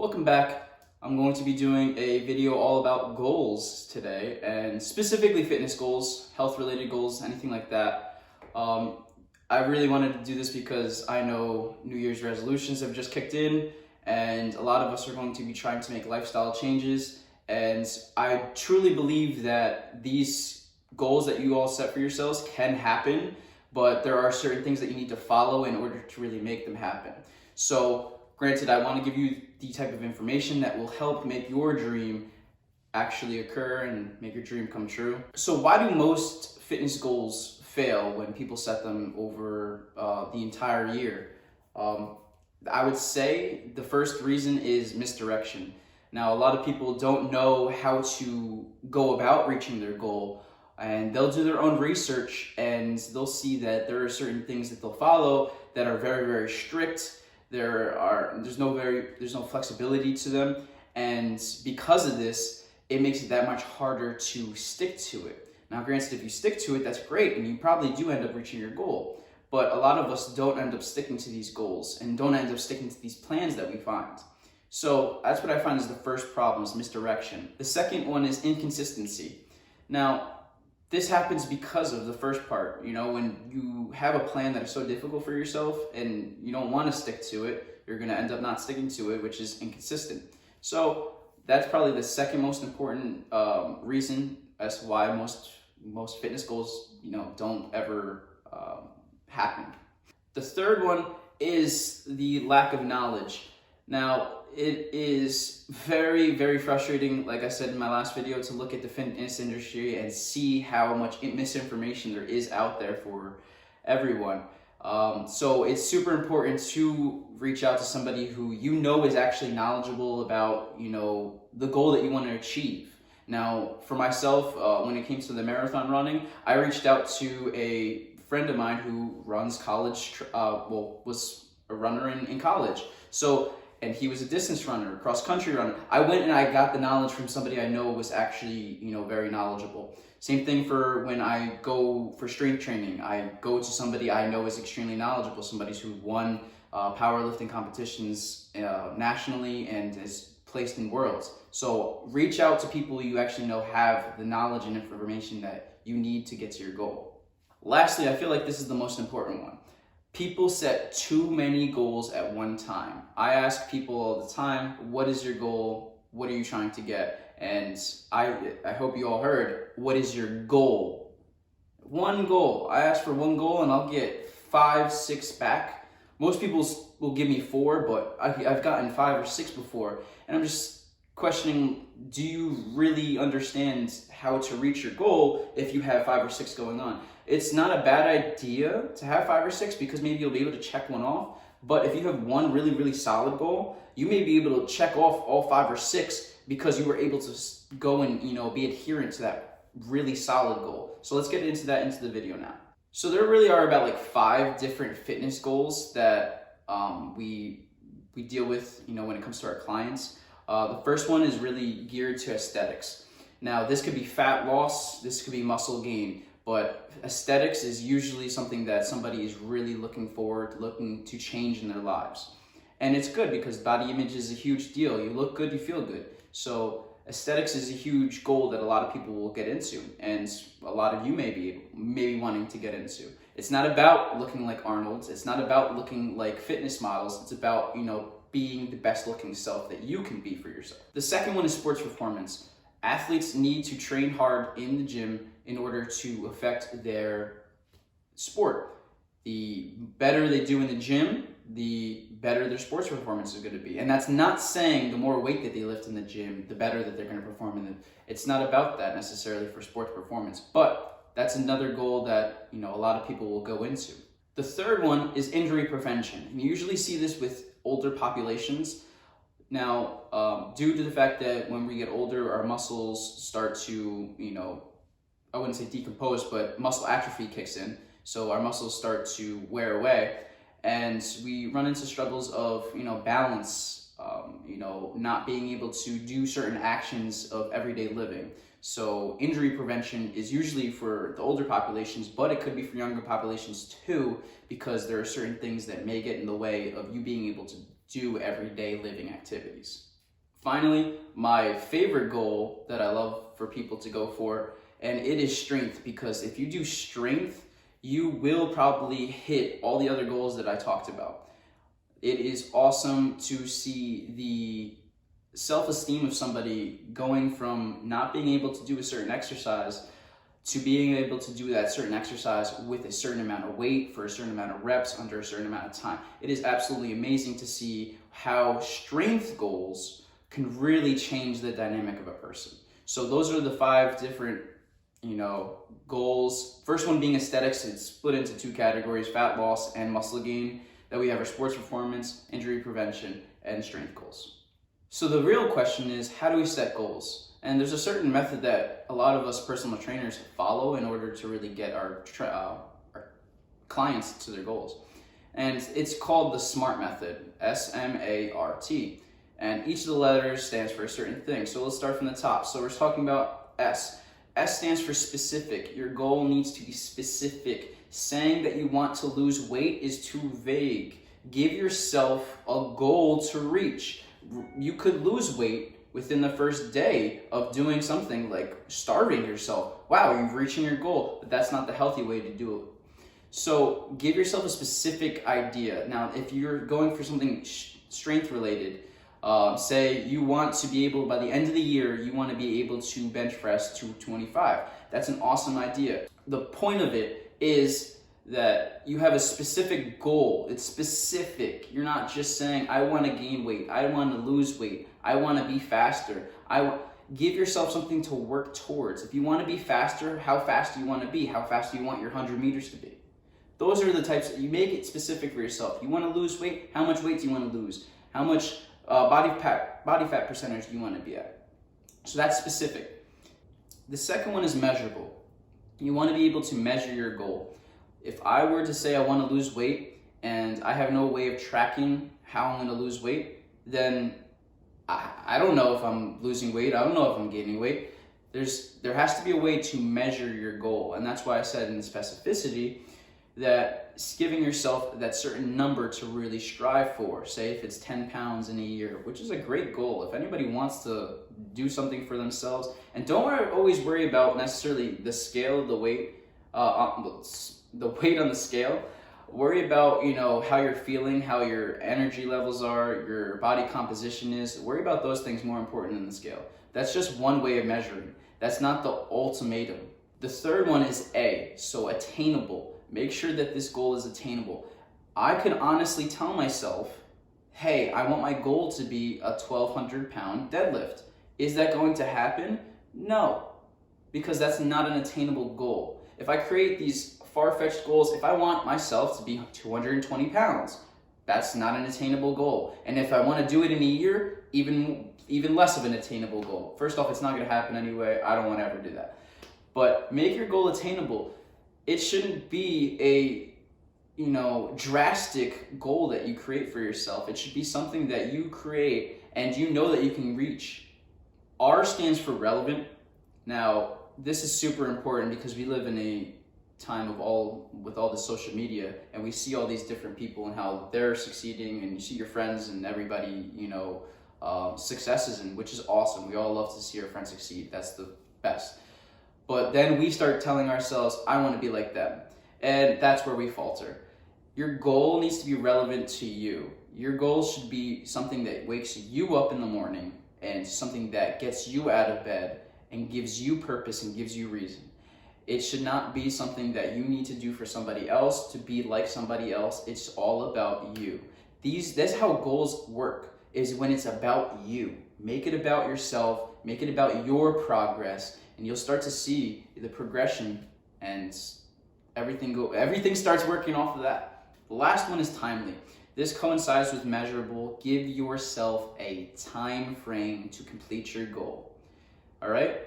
Welcome back. I'm going to be doing a video all about goals today, and specifically fitness goals, health related goals, anything like that. I really wanted to do this because I know New Year's resolutions have just kicked in and a lot of us are going to be trying to make lifestyle changes, and I truly believe that these goals that you all set for yourselves can happen, but there are certain things that you need to follow in order to really make them happen. So granted, I want to give you the type of information that will help make your dream actually occur and make your dream come true. So why do most fitness goals fail when people set them over the entire year? I would say the first reason is misdirection. Now, a lot of people don't know how to go about reaching their goal, and they'll do their own research and they'll see that there are certain things that they'll follow that are very, very strict. There's no flexibility to them, and because of this, it makes it that much harder to stick to it. Now, granted, if you stick to it, that's great, and you probably do end up reaching your goal. But a lot of us don't end up sticking to these goals and don't end up sticking to these plans that we find. So that's what I find is the first problem, is misdirection. The second one is inconsistency. Now, this happens because of the first part. You know, when you have a plan that is so difficult for yourself and you don't want to stick to it, you're going to end up not sticking to it, which is inconsistent. So that's probably the second most important reason as to why most fitness goals, don't ever happen. The third one is the lack of knowledge. Now, it is very, very frustrating, like I said in my last video, to look at the fitness industry and see how much misinformation there is out there for everyone. So it's super important to reach out to somebody who you know is actually knowledgeable about, the goal that you want to achieve. Now, for myself, when it came to the marathon running, I reached out to a friend of mine who runs was a runner in college. And he was a distance runner, cross country runner. I went and I got the knowledge from somebody I know was actually, very knowledgeable. Same thing for when I go for strength training. I go to somebody I know is extremely knowledgeable, somebody who won powerlifting competitions nationally and is placed in worlds. So reach out to people you actually know have the knowledge and information that you need to get to your goal. Lastly, I feel like this is the most important one. People set too many goals at one time. I ask people all the time, what is your goal? What are you trying to get? And I hope you all heard, what is your goal? One goal. I ask for one goal and I'll get 5, 6 back. Most people will give me 4, but I've gotten 5 or 6 before. And I'm just questioning, do you really understand how to reach your goal if you have 5 or 6 going on? It's not a bad idea to have 5 or 6 because maybe you'll be able to check one off. But if you have one really, really solid goal, you may be able to check off all 5 or 6 because you were able to go and, be adherent to that really solid goal. So let's get into the video now. So there really are about like 5 different fitness goals that we deal with, when it comes to our clients. The first one is really geared to aesthetics. Now, this could be fat loss, this could be muscle gain. But aesthetics is usually something that somebody is really looking to change in their lives. And it's good because body image is a huge deal. You look good, you feel good. So aesthetics is a huge goal that a lot of people will get into, and a lot of you may be wanting to get into. It's not about looking like Arnold. It's not about looking like fitness models. It's about, being the best looking self that you can be for yourself. The second one is sports performance. Athletes need to train hard in the gym in order to affect their sport. The better they do in the gym, the better their sports performance is going to be. And that's not saying the more weight that they lift in the gym, the better that they're going to perform in it. It's not about that necessarily for sports performance, but that's another goal that, a lot of people will go into. The third one is injury prevention. And you usually see this with older populations. Now, due to the fact that when we get older, our muscles start to, I wouldn't say decompose, but muscle atrophy kicks in. So our muscles start to wear away, and we run into struggles of, balance, not being able to do certain actions of everyday living. So injury prevention is usually for the older populations, but it could be for younger populations too, because there are certain things that may get in the way of you being able to do everyday living activities. Finally, my favorite goal that I love for people to go for, and it is strength, because if you do strength, you will probably hit all the other goals that I talked about. It is awesome to see the self-esteem of somebody going from not being able to do a certain exercise to being able to do that certain exercise with a certain amount of weight for a certain amount of reps under a certain amount of time. It is absolutely amazing to see how strength goals can really change the dynamic of a person. So those are the 5 different, goals. First one being aesthetics. It's split into 2 categories: fat loss and muscle gain. Then we have our sports performance, injury prevention, and strength goals. So the real question is, how do we set goals? And there's a certain method that a lot of us personal trainers follow in order to really get our clients to their goals. And it's called the SMART method, S-M-A-R-T. And each of the letters stands for a certain thing. So let's start from the top. So we're talking about S. S stands for specific. Your goal needs to be specific. Saying that you want to lose weight is too vague. Give yourself a goal to reach. You could lose weight within the first day of doing something like starving yourself. Wow, you're reaching your goal, but that's not the healthy way to do it. So give yourself a specific idea. Now, if you're going for something strength related, say you want to be able, by the end of the year, you want to be able to bench press 225. That's an awesome idea. The point of it is that you have a specific goal. It's specific. You're not just saying, I want to gain weight, I want to lose weight, I want to be faster. Give yourself something to work towards. If you want to be faster, how fast do you want to be? How fast do you want your 100 meters to be? Those are the types, you make it specific for yourself. You want to lose weight? How much weight do you want to lose? How much body fat percentage do you want to be at? So that's specific. The second one is measurable. You want to be able to measure your goal. If I were to say I want to lose weight and I have no way of tracking how I'm going to lose weight, then I don't know if I'm losing weight. I don't know if I'm gaining weight. There has to be a way to measure your goal. And that's why I said in the specificity that giving yourself that certain number to really strive for. Say if it's 10 pounds in a year, which is a great goal. If anybody wants to do something for themselves, and don't always worry about necessarily the scale, the weight on the scale. Worry about, how you're feeling, how your energy levels are, your body composition is. Worry about those things more important than the scale. That's just one way of measuring. That's not the ultimatum. The third one is A, so attainable. Make sure that this goal is attainable. I could honestly tell myself, hey, I want my goal to be a 1,200 pound deadlift. Is that going to happen? No, because that's not an attainable goal. If I create these far-fetched goals, if I want myself to be 220 pounds, that's not an attainable goal. And if I want to do it in a year, even less of an attainable goal. First off, it's not going to happen anyway. I don't want to ever do that. But make your goal attainable. It shouldn't be a drastic goal that you create for yourself. It should be something that you create and you know that you can reach. R stands for relevant. Now, this is super important because we live in a time with all the social media, and we see all these different people and how they're succeeding, and you see your friends and everybody successes, and which is awesome. We all love to see our friends succeed. That's the best. But then we start telling ourselves, I want to be like them, and that's where we falter. Your goal needs to be relevant to you. Your goal should be something that wakes you up in the morning and something that gets you out of bed and gives you purpose and gives you reason. It should not be something that you need to do for somebody else to be like somebody else. It's all about you. That's how goals work, is when it's about you. Make it about yourself, make it about your progress, and you'll start to see the progression, and everything starts working off of that. The last one is timely. This coincides with measurable. Give yourself a time frame to complete your goal. All right?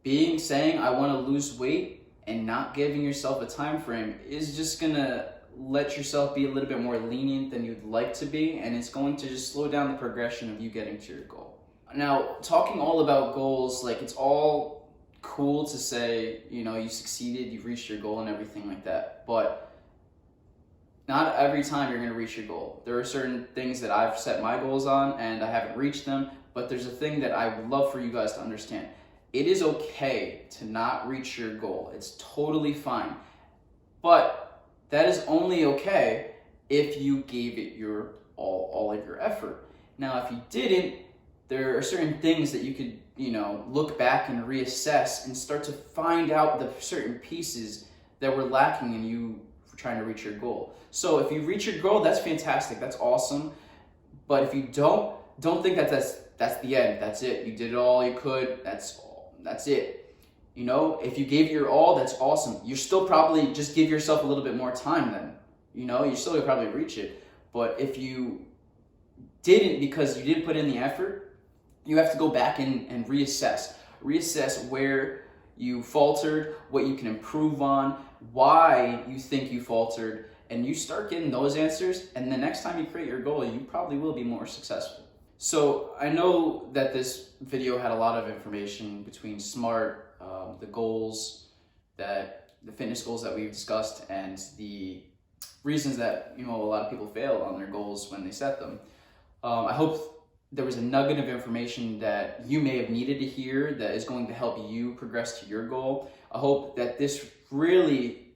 Saying I want to lose weight and not giving yourself a time frame is just gonna let yourself be a little bit more lenient than you'd like to be, and it's going to just slow down the progression of you getting to your goal. Now, talking all about goals, like, it's all cool to say, you succeeded, you've reached your goal and everything like that, but not every time you're going to reach your goal. There are certain things that I've set my goals on and I haven't reached them, but there's a thing that I would love for you guys to understand. It is okay to not reach your goal. It's totally fine. But that is only okay if you gave it your all of your effort. Now, if you didn't, there are certain things that you could, look back and reassess and start to find out the certain pieces that were lacking in you for trying to reach your goal. So if you reach your goal, that's fantastic. That's awesome. But if you don't think that that's the end. That's it. You did it all you could. That's it. If you gave your all, that's awesome. You still probably just give yourself a little bit more time then. You still could probably reach it. But if you didn't because you didn't put in the effort, you have to go back and reassess. Reassess where you faltered, what you can improve on, why you think you faltered, and you start getting those answers, and the next time you create your goal, you probably will be more successful. So I know that this video had a lot of information between SMART, the goals, the fitness goals that we've discussed, and the reasons that a lot of people fail on their goals when they set them. I hope there was a nugget of information that you may have needed to hear that is going to help you progress to your goal. I hope that this really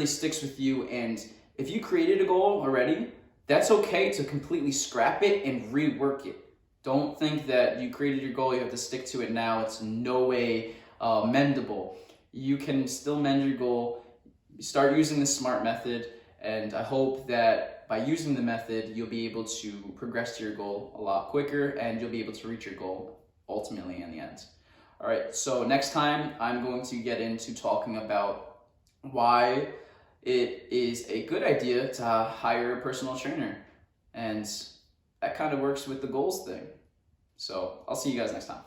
sticks with you, and if you created a goal already, that's okay to completely scrap it and rework it. Don't think that you created your goal, you have to stick to it now. It's no way mendable. You can still mend your goal. Start using the SMART method, and I hope that by using the method, you'll be able to progress to your goal a lot quicker, and you'll be able to reach your goal ultimately in the end. All right, so next time I'm going to get into talking about why it is a good idea to hire a personal trainer, and that kind of works with the goals thing. So I'll see you guys next time.